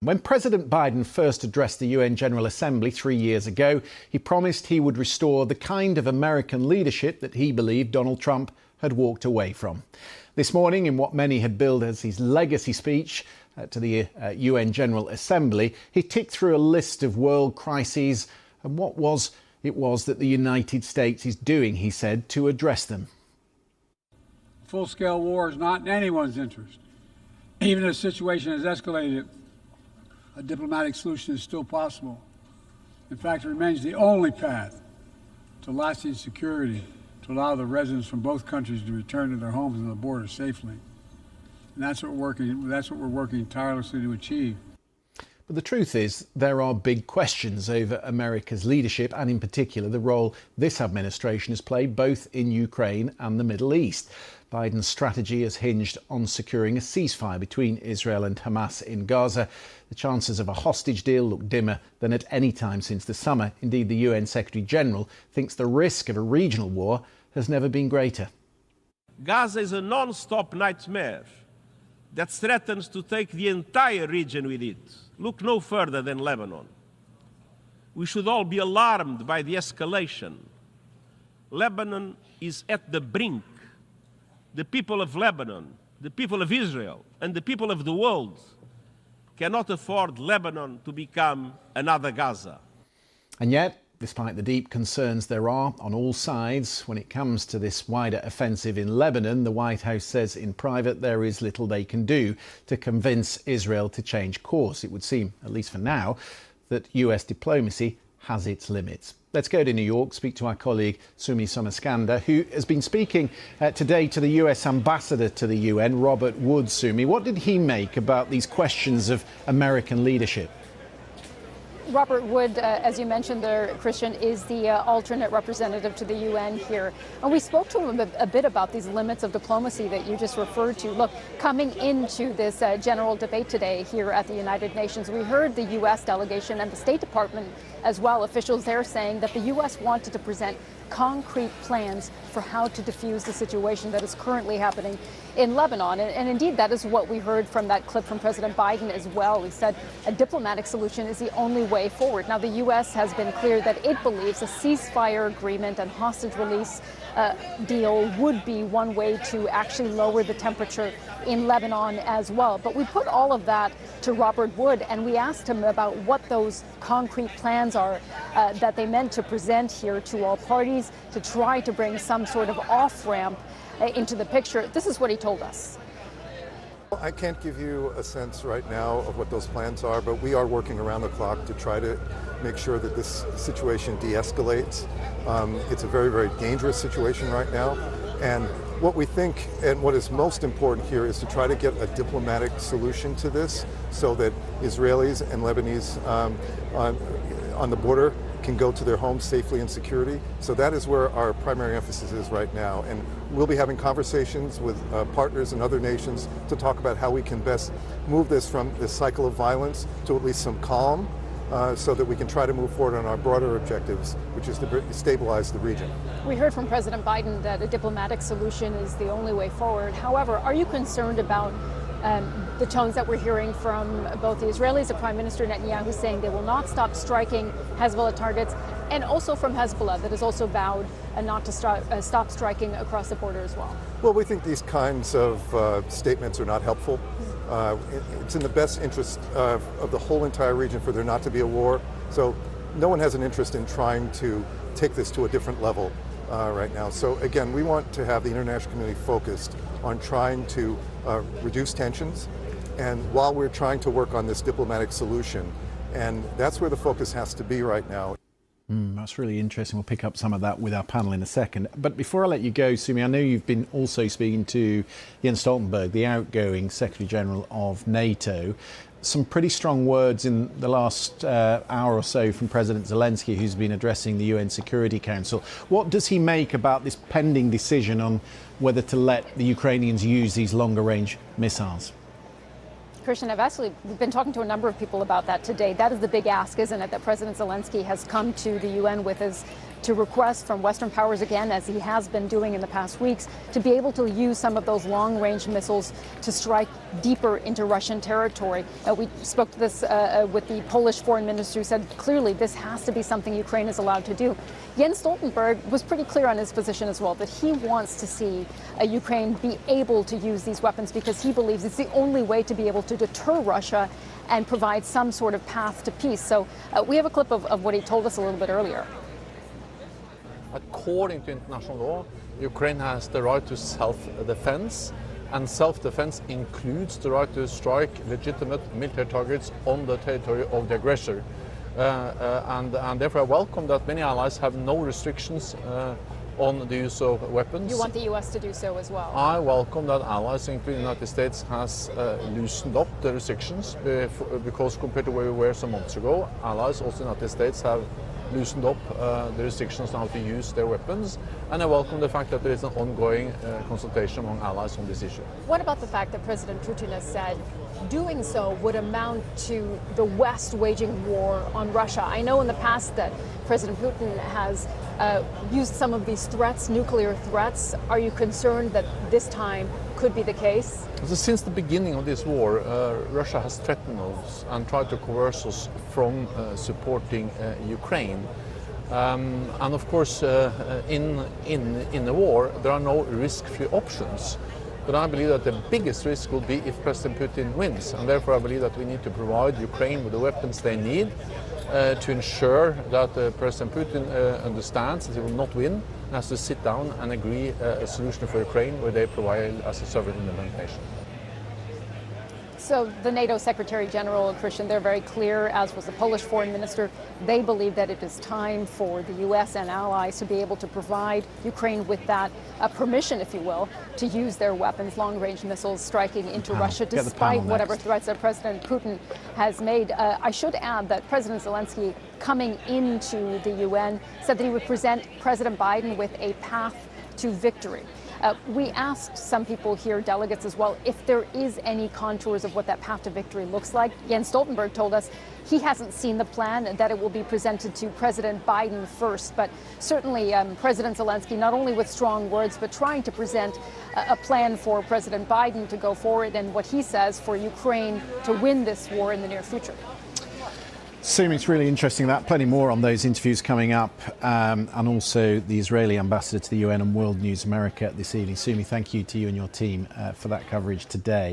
When President Biden first addressed the UN General Assembly 3 years ago, he promised he would restore the kind of American leadership that he believed Donald Trump had walked away from. This morning, in what many had billed as his legacy speech to the UN General Assembly, he ticked through a list of world crises and what it was that the United States is doing, he said, to address them. Full-scale war is not in anyone's interest. Even if the situation has escalated, a diplomatic solution is still possible. In fact, it remains the only path to lasting security to allow the residents from both countries to return to their homes and the border safely. And that's what we're working tirelessly to achieve. But the truth is, there are big questions over America's leadership and in particular the role this administration has played both in Ukraine and the Middle East. Biden's strategy has hinged on securing a ceasefire between Israel and Hamas in Gaza. The chances of a hostage deal look dimmer than at any time since the summer. Indeed, the UN Secretary-General thinks the risk of a regional war has never been greater. Gaza is a non-stop nightmare that threatens to take the entire region with it. Look no further than Lebanon. We should all be alarmed by the escalation. Lebanon is at the brink. The people of Lebanon, the people of Israel, and the people of the world cannot afford Lebanon to become another Gaza. And yet, despite the deep concerns there are on all sides when it comes to this wider offensive in Lebanon, the White House says in private there is little they can do to convince Israel to change course. It would seem, at least for now, that US diplomacy has its limits. Let's go to New York, speak to our colleague Sumi Somaskanda, who has been speaking today to the US ambassador to the UN, Robert Wood. Sumi, what did he make about these questions of American leadership? Robert Wood, as you mentioned there, Christian, is the alternate representative to the UN here. And we spoke to him a bit about these limits of diplomacy that you just referred to. Look, coming into this general debate today here at the United Nations, we heard the U.S. delegation and the State Department as well, officials there saying that the U.S. wanted to present concrete plans for how to defuse the situation that is currently happening in Lebanon. And indeed, that is what we heard from that clip from President Biden as well. He said a diplomatic solution is the only way forward. Now, the U.S. has been clear that it believes a ceasefire agreement and hostage release deal would be one way to actually lower the temperature in Lebanon as well. But we put all of that to Robert Wood and we asked him about what those concrete plans are that they meant to present here to all parties to try to bring some sort of off-ramp into the picture. This is what he told us. I can't give you a sense right now of what those plans are, but we are working around the clock to try to make sure that this situation de-escalates. It's a very, very dangerous situation right now. And what we think and what is most important here is to try to get a diplomatic solution to this so that Israelis and Lebanese on the border can go to their homes safely and security. So that is where our primary emphasis is right now. And we'll be having conversations with partners and other nations to talk about how we can best move this from this cycle of violence to at least some calm so that we can try to move forward on our broader objectives, which is to stabilize the region. We heard from President Biden that a diplomatic solution is the only way forward. However, are you concerned about the tones that we're hearing from both the Israelis, the Prime Minister Netanyahu saying they will not stop striking Hezbollah targets, and also from Hezbollah that has also vowed not to stop striking across the border as well? Well, we think these kinds of statements are not helpful. It's in the best interest of the whole entire region for there not to be a war. So no one has an interest in trying to take this to a different level right now. So again, we want to have the international community focused on trying to reduce tensions, and while we're trying to work on this diplomatic solution, and that's where the focus has to be right now. That's really interesting. We'll pick up some of that with our panel in a second. But before I let you go, Sumi, I know you've been also speaking to Jens Stoltenberg, the outgoing Secretary-General of NATO. Some pretty strong words in the last hour or so from President Zelensky, who's been addressing the UN Security Council. What does he make about this pending decision on whether to let the Ukrainians use these longer-range missiles? Christian, we've been talking to a number of people about that today. That is the big ask, isn't it, that President Zelensky has come to the UN with, is to request from Western powers again, as he has been doing in the past weeks, to be able to use some of those long-range missiles to strike deeper into Russian territory. We spoke to this with the Polish foreign minister, who said clearly this has to be something Ukraine is allowed to do. Jens Stoltenberg was pretty clear on his position as well, that he wants to see Ukraine be able to use these weapons because he believes it's the only way to be able to deter Russia and provide some sort of path to peace. So we have a clip of what he told us a little bit earlier. According to international law, Ukraine has the right to self-defense, and self-defense includes the right to strike legitimate military targets on the territory of the aggressor. And therefore I welcome that many allies have no restrictions on the use of weapons. You want the U.S. to do so as well? I welcome that allies, including the United States, has loosened up the restrictions because compared to where we were some months ago, allies, also the United States, have loosened up the restrictions on how to use their weapons, and I welcome the fact that there is an ongoing consultation among allies on this issue. What about the fact that President Putin has said doing so would amount to the West waging war on Russia? I know in the past that President Putin has used some of these threats, nuclear threats. Are you concerned that this time could be the case? Since the beginning of this war, Russia has threatened us and tried to coerce us from supporting Ukraine. And of course, in the war, there are no risk-free options. But I believe that the biggest risk will be if President Putin wins. And therefore, I believe that we need to provide Ukraine with the weapons they need to ensure that President Putin understands that he will not win and has to sit down and agree a solution for Ukraine where they prevail as a sovereign independent nation. So the NATO Secretary General, Christian, they're very clear, as was the Polish foreign minister. They believe that it is time for the U.S. and allies to be able to provide Ukraine with that permission, if you will, to use their weapons, long-range missiles striking into Russia, despite whatever threats that President Putin has made. I should add that President Zelensky, coming into the UN, said that he would present President Biden with a path to victory. We asked some people here, delegates as well, if there is any contours of what that path to victory looks like. Jens Stoltenberg told us he hasn't seen the plan and that it will be presented to President Biden first. But certainly President Zelensky, not only with strong words, but trying to present a plan for President Biden to go forward and what he says for Ukraine to win this war in the near future. Sumi, it's really interesting that. Plenty more on those interviews coming up, and also the Israeli ambassador to the UN and World News America this evening. Sumi, thank you to you and your team for that coverage today.